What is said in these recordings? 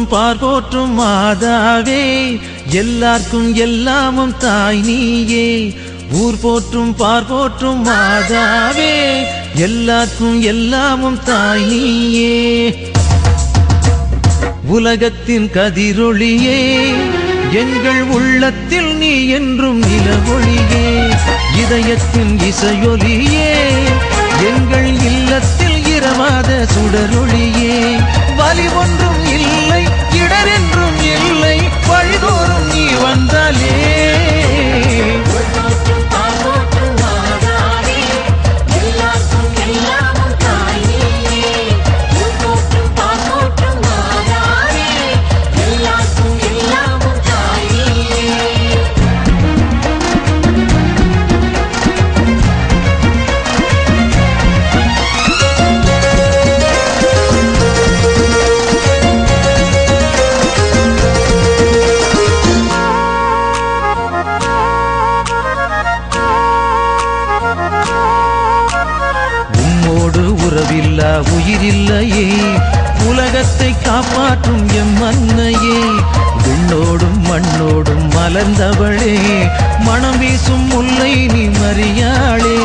போற்றும் பார்போற்றும் மாதாவே எல்லார்க்கும் எல்லாமும் தாய் நீயே ஊர் போற்றும் பார்போற்றும் மாதாவே எல்லார்க்கும் எல்லாமும் தாய் நீயே உலகத்தின் கதிரொளியே எங்கள் உள்ளத்தில் நீ என்றும் நிலவொளியே இதயத்தின் இசையொலியே எங்கள் இல்லத்தில் இரவாத சுடரொளியே வலி ஒன்றும் இல்லை இடரென்றும் இல்லை வழிதோறும் நீ வந்தாலே உறவில்லா உயிரில்லையே உலகத்தை காப்பாற்றும் எம் அன்னையே விண்ணோடும் மண்ணோடும் மலர்ந்தவளே மனம் வீசும் முல்லை நீ மரியாளே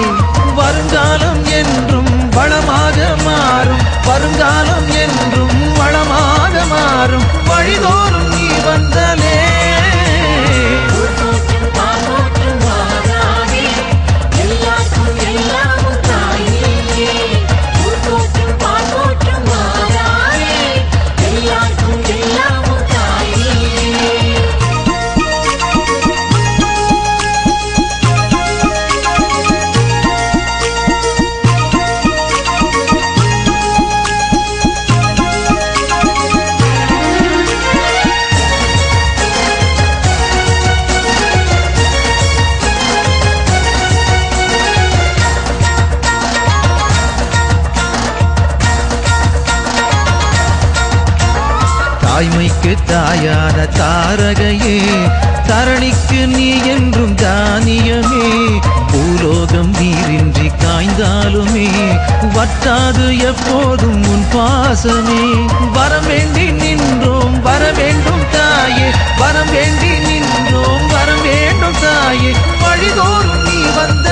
வருங்காலம் என்றும் வளமாக மாறும் வருங்காலம் என்றும் வளமாக மாறும் வழிதோறும் நீ வந்தாலே தாய்மைக்கு தாயான தாரகையே தரணிக்கு நீ என்றும் தானியமே பூலோகம் நீரின்றி காய்ந்தாலுமே வற்றாது எப்போதும் உன் பாசமே வரம் வேண்டி நின்றோம் வர வேண்டும் தாயே வரம் வேண்டி நின்றோம் வரம் வேண்டும் தாயே வழிதோறும் நீ வந்த